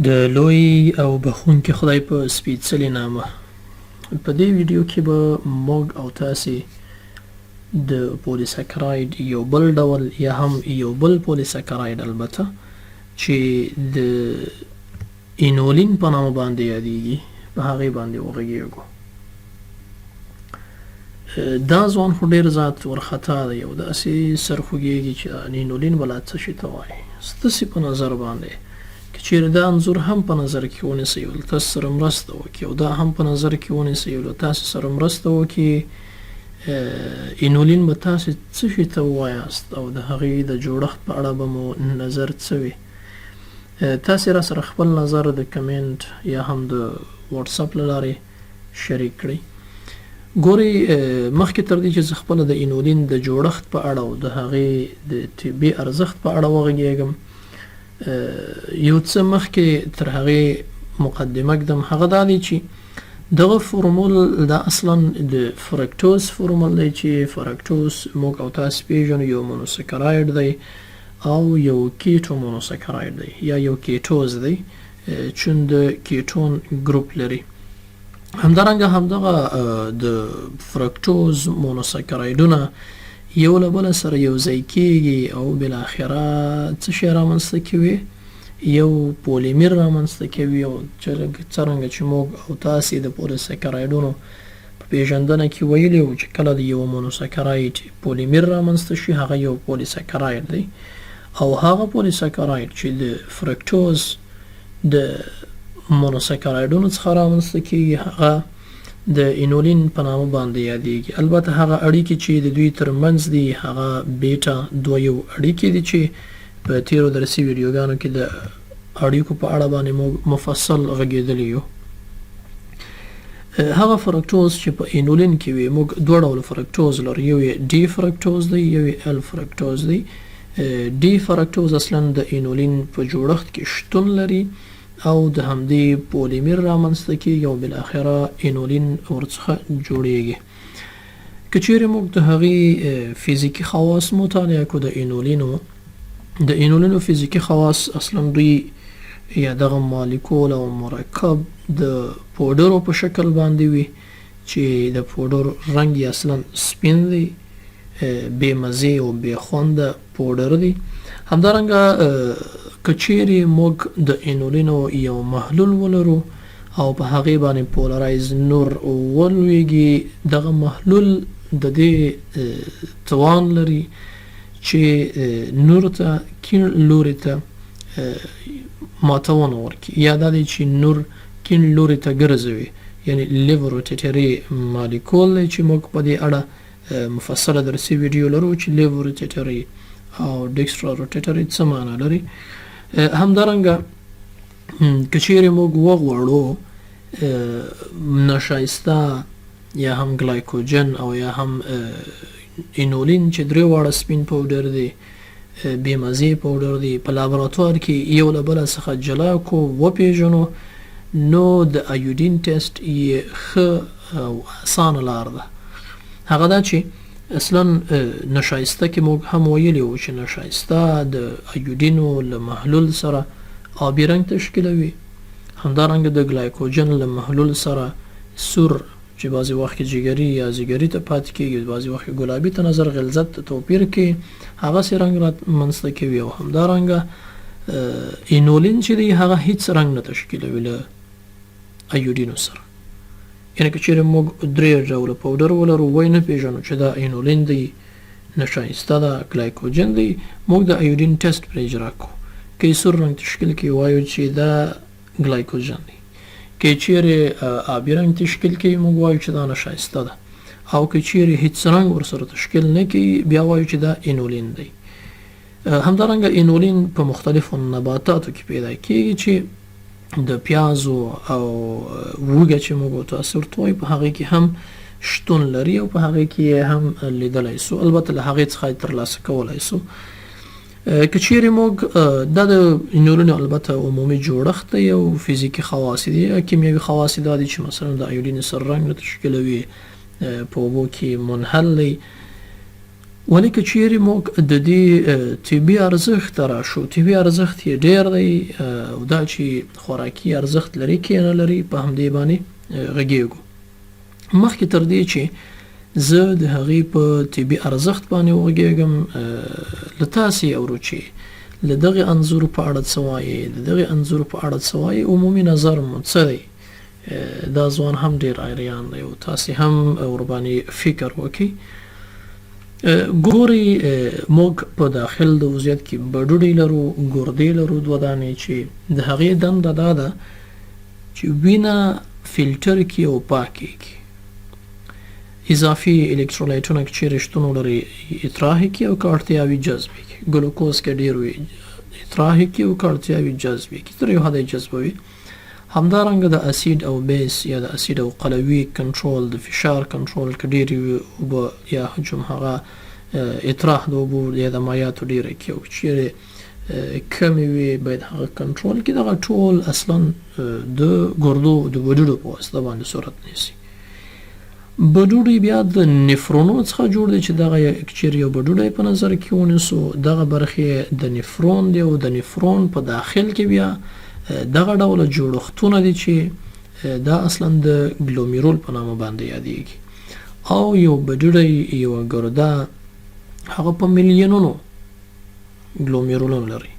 د لوی او بخښونکي خدای په سپېڅلي نامه. په دې ویډیو کې به موږ او تاسې د پولیساکراید یو بل ډول یا هم یو بل پولیساکراید البته چې د اینولین په نامه باندې یادیږي په هغې باندې وغږیږو. دا ځوان خو ډېر زیات ورخطا دی او داسې سر خوږیږي چې اینولین بلا څه شي ته وایي. ستاسې په نظر باندې که چیرې دا انځور هم په نظر کې ونیسئ او له تاسو سره مرسته وکړي او دا هم په نظر کې ونیسئ او له تاسو سره مرسته وکړي، اینولین به تاسې څه شي ته ووایاست او د هغې د جوړښت په اړه به مو نظر څه وي. تاسې را سره خپل نظر د کمنټ یا هم د واتساپ له لارې شریک کړئ. ګورئ، مخکې تر دې چې زه خپله د اینولین د جوړښت په اړه او د هغې د طبي ارزښت په اړه وغږیږم، یو څه مخکې تر هغې مقدمه ږدم. هغه دا دی چې دغه فورمول دا اصلا د فرکتوز فورمول دی چې فرکتوز موږ او تاسې پیژنو یو مونوسکراید دی او یو کیټو مونوسکراید دی یا یو کیټوز دی چون د کیټون ګروپ لري. همدارنګه همدغه د فرکتوز مونوسکرایدونه یو له بله سره یو ځای کیږي او بالاخره څه شی رامنځته کوي؟ یو پولیمر رامنځته کوي او څرنګه چې موږ او تاسې د پولیساکرایدونو په پیژندنه کې ویلي وو چې کله د یو مونوسکراید پولیمر رامنځته شي هغه یو پولیساکراید دی او هغه پولیساکراید چې د فرکتوز د مونوسکرایدونو څخه رامنځته کیږي هغه د اینولین په نامه باندې یادیږي. البته هغه اړیکې چې د دوی ترمنځ دي هغه بیټا دویو اړیکې دي چې په تیرو درسي ویډیوګانو کې د اړیکو په اړه باندې موږ مفصل غږېدلي یو. هغه فرکتوز چې په اینولین کې وي موږ دوه ډوله فرکتوز لرو، یو یې ډي فرکتوز دی یو یې ال فرکتوز دی. ډي فرکتوز اصلا د اینولین په جوړښت کې شتون لري او د همدې پولیمر رامنځته کیږي او بالاخره اینولین ورڅخه جوړیږي. که چیرې موږ د هغې فزیکي خواص مطالعه کړو د اینولینو فزیکي خواص اصلا دوی یا دغه مالیکول او مرکب د پوډرو په شکل باندې وي چې د پوډر رنګ یې اصلا سپین دی، بې مزې او بې خونده پوډر دی. همدارنګه که چیرې موږ د اینولینو یو محلول ولرو او په هغې باندې پولرایز نور ولویږي، دغه محلول د دې توان لري چې نور ته کیڼ لوري ته ماتونه ورکړي یا دا دی چې نور کیڼ لوري ته ګرځوي، یعنی لیور روټیټري مالیکول دی چې موږ په دې اړه مفصله درسي ویډیو لرو چې لیور روټیټري او ډیکسټرا روټیټري څه معنا لري. همدارنګه که چیرې موږ وغواړو نشایسته یا هم ګلایکوجن او یا هم اینولین چې درې واړه سپین پوډر دی، بې مزې پوډر دی، په لابراتوار کې یو له بله څخه جلا کو وپیژنو نو د ایودین ټیسټ یې ښه او اسانه لار ده. هغه دا چې اصلا نشایسته کې موږ هم ویلي وو چې نشایسته د ایودینو له محلول سره آبي رنګ تشکیلوي، همدارنګه د ګلایکوجن له محلول سره سور چې بعضې وخت کې جګري یا زیګري ته پاتې کېږي، بعضې وخت کې ګلابي ته نظر غلظت ته توپیر کې هغسې رنګ رامنځته کوي او همدارنګه اینولین چې دی هغه هیڅ رنګ نه تشکیلوي له ایودینو سره. یعنې که چیرې موږ درې ډوله پوډر ولرو وی نه پیژنو چې دا اینولین دی، نشایسته ده، ګلایکوجن دی، موږ د ایودین ټیسټ پرې اجرا کوو. که یې سور رنګ تشکیل کوي وایو چې دا ګلایکوجن دی، که چیرې آبي رنګ تشکیل کوي موږ وایو چې دا نشایسته ده، او که چیرې هیڅ رنګ ورسره تشکیل نه کوي بیا وایو چې دا اینولین دی. همدارنګه اینولین په مختلفو نباتاتو کې پیدا کیږي چې د پیازو او وږه چې موږ تاسو ورته وایو په هغې کې هم شتون لري او په هغې کې هم لیدلی سو، البته له هغې څخه ترلاسه کولی سو. که چیرې موږ دا د اینولینو البته عمومي جوړښت دی او فزیکي خواص دي، کیمیاوي خواص دا دي چې مثلا د ایودین سر رنګ نه تشکیلوي، په اوبو کې منحل دی، همدارنګه د ګلایکوجن د محلول سره آبي رنګ تشکیلوي، همدارنګه د اینولین د محلول سره ولې که چیرې موږ د دې طبي ارزښت ته راشو، طبي ارزښت یې ډېر دی او دا چې خوراکي ارزښت لري که نه لري په همدې باندې غږیږو. مخکې تر دې چې زه د هغې په طبي ارزښت باندې وغږیږم له تاسې اورو چې له دغې انځور په اړه څه وایې، د دغې انځور په اړه څه وایې، عمومي نظر مو څه دی. دا ځوان هم ډېر ایریان دی او تاسې هم ورباندې فکر وکړئ. ګورئ موږ په داخل د وضعیت کې بډوډۍ لرو، ګردې لرو دوه دانې چې د هغې دنده دا ده چې وینه فلټر کړي او پاکې کړي. اضافي الکترولایټونه که چیرې شتون ولري اطراح کړي او که اړتیا وي جذب کړي. ګلوکوز که ډېر وي اطراح کړي او که اړتیا وي جذب کړي، تر یو حده یې جذبوي. همدارنګه د اسید او بیس یا د اسید او قلوي کنټرول، د فشار کنټرول که ډېرې وي اوبه یا حجم هغه اطراح د اوبو یا د مایعاتو ډېره کړي او چیرې کمې وي باید هغه کنټرول کړي. دغه ټول اصلا د ګردو د بډوډو په واسطه باندې صورت نیسي. بډوډۍ بیا د نفرونو څخه جوړ دی چې دغه چیرې یو بډوډی په نظر کې ونیسو، دغه برخې د نفرون دی او د نفرون په داخل کې بیا دغه ډوله جوړښتونه دي چې دا اصلا د ګلومیرول په نامه باندې یادیږي. او یو بډوډی یوه ګرده هغه په میلیونونو ګلومیرولونه لري.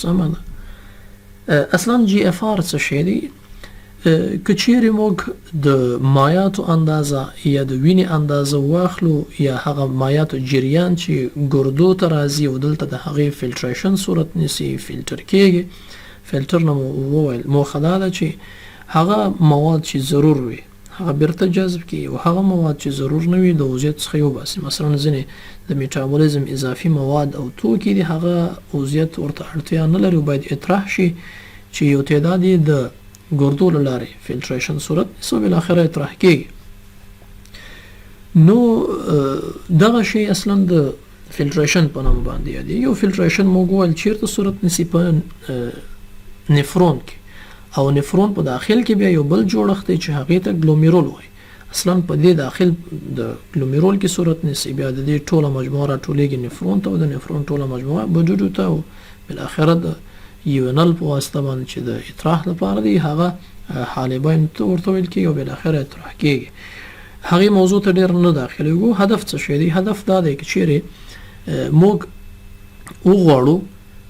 سمه ده. اصلا جی اف آر څه شی دی؟ که چیرې موږ د مایعاتو اندازه یا د وینې اندازه واخلو یا هغه مایعاتو جریان چې ګردو ته راځي او دلته د هغې فلټریشن صورت نیسي، فلټر کیږي. فلټر نه مو وویل موخه دا ده چې هغه مواد چې ضرور وي هغه بیرته جذب کړي او هغه مواد چې ضرور نه وي د وضعیت څخه یوباسي. مثلا ځینې د میټابولیزم اضافي مواد او توکي دي هغه وضعیت ورته اړتیا نه لري او باید اطراح شي چې یو تعداد یې د ګردو له لارې فلټریشن صورت نیسي او بالاخره اطراح کیږي. نو دغه شی اصلا د فلټریشن په نامه باندې یادیږي. او فلټریشن موږ وویل چیرته صورت نیسي؟ په نفرون کې. او نفرون په داخل کې بیا یو بل جوړښت دی چې هغې ته ګلومیرول وایي. اصلا په دې داخل د ګلومیرول کې صورت نیسي، بیا د دې ټوله مجموعه راټولیږي نفرون ته او د نفرون ټوله مجموعه بډوډو ته او بالاخره د یونل په واسطه باندې چې د اطراح لپاره دی هغه حالبین ته ورته ویل کېږي او بالاخره اطراح کېږي. هغې موضوع ته ډېر نه داخلېږو. هدف څه شی دی؟ هدف دا دی که چیرې موږ وغواړو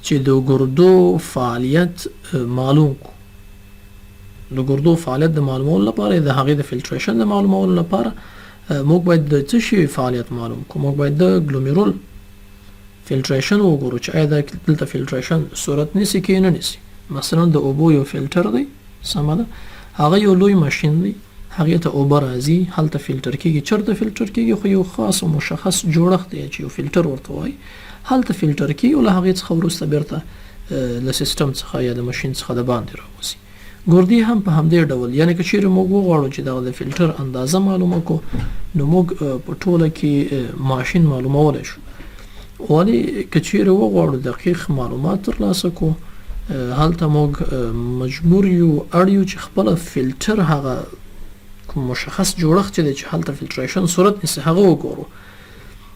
چې د ګردو فعالیت معلوم کړو، د ګردو فعالیت د معلومولو لپاره، د هغې د فلټریشن د معلومولو لپاره موږ باید د څه شي فعالیت معلوم کړو. موږ باید د ګلومیرول فلټریشن وګورو چې آیا دلته فلټریشن صورت نیسي که نه نیسي. مثلا د اوبو یو فلټر دی، سمه ده، هغه یو لوی ماشین دی، هغې ته اوبه راځي، هلته فلټر کېږي. چېرته فلټر کېږي؟ خو یو خاص او مشخص جوړښت دی چې یو فلټر ورته وایي، هلته فلټر کېږي او له هغې څخه وروسته بیرته له سیسټم څخه یا د ماشین څخه د باندې راوځي. ګردې هم په همدې ډول، یعنې که چیرې موږ وغواړو چې دغه د فلټر اندازه معلومه کړو نو موږ په ټوله کې ماشین معلومولی شو. ولې که چیرې وغواړو دقیق معلومات ترلاسه کړو هلته موږ مجبور یو اړ یو چې خپله فلټر هغه کوم مشخص جوړښت چې دی چې هلته فلټریشن صورت نیسي هغه وګورو.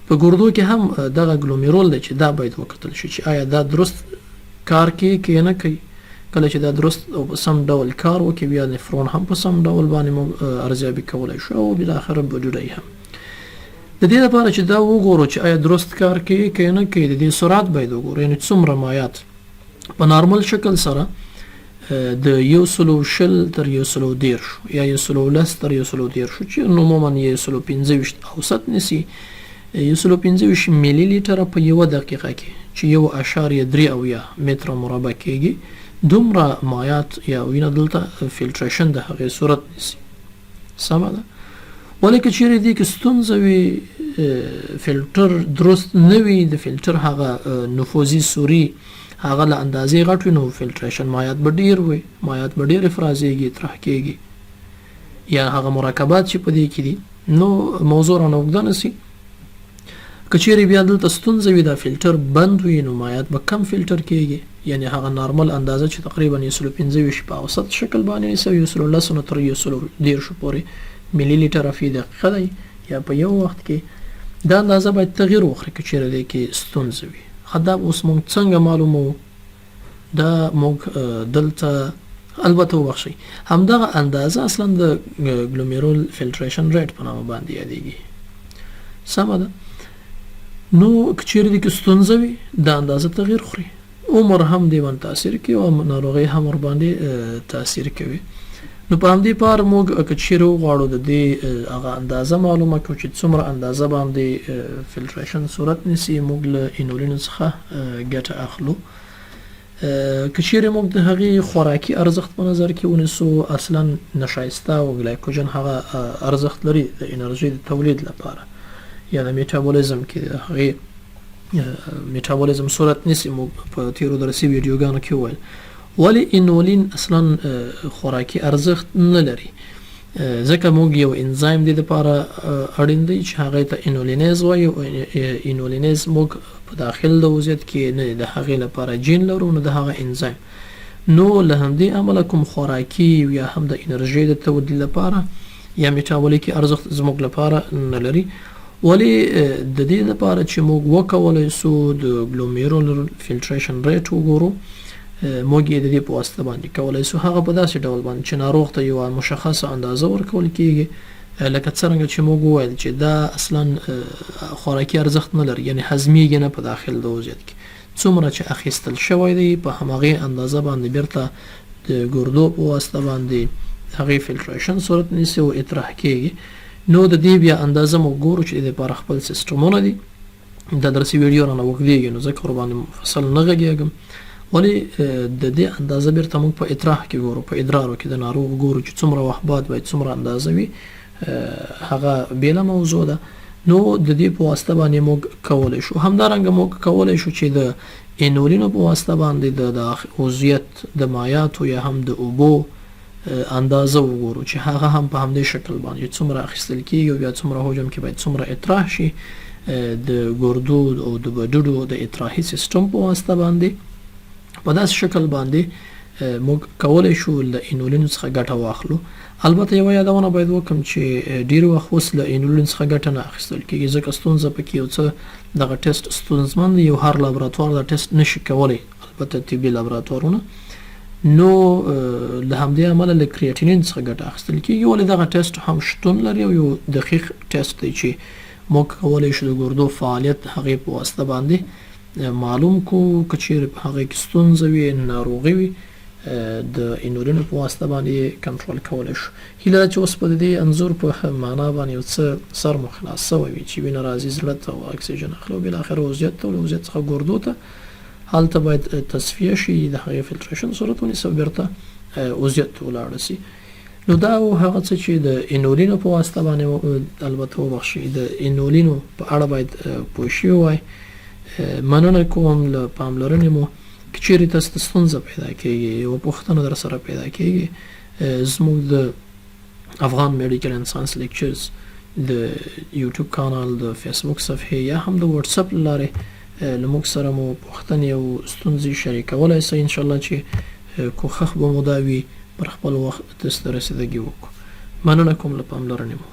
په ګردو کې هم دغه ګلومیرول دی چې دا باید وکتل شي چې آیا دا درست کار کوي که نه کوي. کله چې دا درست او په سم ډول کار وکړي بیا نفرون هم په سم ډول باندې موږ ارزیابي کولی شو او بالاخره بډوډۍ هم. د دې لپاره چې دا وګورو چې آیا درست کار کوي که نه کوي د دې سرعت باید وګورو، یعنې څومره مایعات په نارمل شکل سره د 120 تر 110 یا 110 تر 110 چې عموما 115 اوسط نیسي. 115 میلی لیټره په یوه دقیقه کې چې 1.3 متر مربع کېږي دومره مایعات یا وینه دلته فلټریشن د هغې صورت نیسي. سمه ده. ولې که چیرې دې کې ستونزه وي، فلټر درست نه وي، د فلټر هغه نفوذي سوري هغه له اندازې غټ وي نو فلټریشن مایعات به ډېر وي، مایعات به ډېر افرازېږي، اطراح کېږي، یا هغه مرکبات چې په دې کې دي نو موضوع رانه اوږده نسي. که چیرې بیا دلته ستونزه وي دا فلټر بند وي نو مایعات به کم فلټر کېږي، یعنې هغه نارمل اندازه چې تقریبا 115 په اوسط شکل باندې نیسي 110 نه تر 110 پورې میلی لیټره فی دقیقه دی یا په یو وخت کې دا اندازه باید تغییر وکړي که چیرې دی کې ستونزه وي. دا اوس موږ څنګه معلومو؟ دا موږ دلته البته وبخښئ همدغه اندازه اصلا د ګلومیرول فلټریشن ریټ په نامه باندې یادېږي. سمه ده. نو که چیرې دی کې ستونزه وي دا اندازه تغییر خوري، عمر هم دی باندې تاثیر کوي او ناروغۍ هم ورباندې تاثیر کوي. نو په همدې پار موږ که چیرې وغواړو د دې هغه اندازه معلومه کړو چې څومره اندازه باندې فلټریشن صورت نیسي، موږ له انولین څخه ګټه اخلو. که چیرې موږ د هغې خوراکي ارزښت په نظر کې ونیسو، اصلا نشایسته او ګلایکوجن هغه ارزښت لري د انرژي د تولید لپاره یا د میټابولیزم کې د هغې میټابولیزم صورت نیسي. موږ په تیرو درسي ویډیوګانو کې وویل ولی انولین اصلا خوراکي ارزښت نه لري، ځکه موږ یو انزایم دی لپاره اړین دی چې هغې ته انولینیز وایي او انولینیز موږ په داخل د وضعیت کې نه د هغې لپاره جین لرو، نو د هغه انزایم. نو له همدې امله کوم خوراکي یا هم د انرژۍ د تولید لپاره یا میټابولیکي ارزښت زموږ لپاره نه لري. ولی د دې لپاره چې موږ وکولی سو د ګلومیرولر فلټریشن ریټ وګورو، موږ یې د دې په واسطه باندې کولی سو هغه په داسې ډول باندې چې ناروغ ته یوه مشخصه اندازه ورکول کیږي، لکه څرنګه چې موږ وویل چې دا اصلا خوراکي ارزښت نه لري، یعنی هضمیږي نه په داخل د وضعیت کې. څومره چې اخیستل شوی دی په همغې اندازه باندې بیرته د ګردو په واسطه باندې هغې فلټریشن صورت نیسي او اطراح کیږي. نو د دې بیا اندازه موږ ګورو چې د لپاره خپل سیسټمونه دي. دا درسي ویډیو رانه اوږدېږي نو ځکه ورباندې مفصل نه غږېږم، ولی د دې اندازه بیرته موږ په اطراح کې ګورو، په ادرارو کې د ناروغ ګورو چې څومره وخت بعد باید څومره اندازه وي، هغه بیله موضوع ده. نو د دې په واسطه باندې موږ کولی شو. همدارنګه موږ کولی شو چې د انولینو په واسطه باندې د عضویت د مایعاتو یا هم د اوبو اندازه وګورو چې هغه هم په همدې شکل باندې څومره اخیستل کیږي او بیا څومره حجم کې باید څومره اطراح شي. د ګردو او د بډوډو د اطراحي سیستم په واسطه باندې په داسې شکل باندې موږ کولی شو له انولین څخه ګټه واخلو. البته یوه یادونه باید وکړم چې ډېر وخت اوس له انولین څخه ګټه نه اخیستل کیږي، ځکه ستونزه پکې یو څه دغه ټیسټ ستونزمن دی، یو هر لابراتوار دا ټیسټ نشي کولی، البته طبي لابراتوارونه. نو له همدې امله له کریاتینین څخه ګټه اخیستل کیږي، ولې دغه ټیسټ هم شتون لري او یو دقیق ټیسټ دی چې موږ کولی شو د ګردو فعالیت هغې په واسطه باندې معلوم کو. که چیرې په هغې کې ستونزه وي، ناروغي وي، د انولینو په واسطه باندې کنټرول کولی شو. هیله ده چې اوس په دې انځور په معنا باندې یو څه سر مو خلاص سوی وي چې وینه راځي زړه ته او اکسیجن اخلي او بالاخره وضعیت ته او له وضعیت څخه ګردو ته، هلته باید تصفیه شي، د هغې فلټریشن صورت ونیسي او بیرته وضعیت ته ولاړه سي. نو دا هغه څه چې د انولینو په واسطه باندې البته وبخښئ د انولینو په اړه باید پوه شوي وای. مننه کوم له پاملرنې مو. که چیرې تاسو ته ستونزه پیدا کیږي، یوه پوښتنه در سره پیدا کیږي، زموږ د افغان میډیکل اینډ ساینس لیکچرز د یوټیوب کانال، د فیسبوک صفحې یا هم د واتساپ له لارې له موږ سره مو پوښتنې او ستونزې شریکولی سئ. انشاءالله چې کوښښ به مو دا وي پر خپل وخت تاسو ته رسیدګي وکړو. مننه کوم له پاملرنې مو.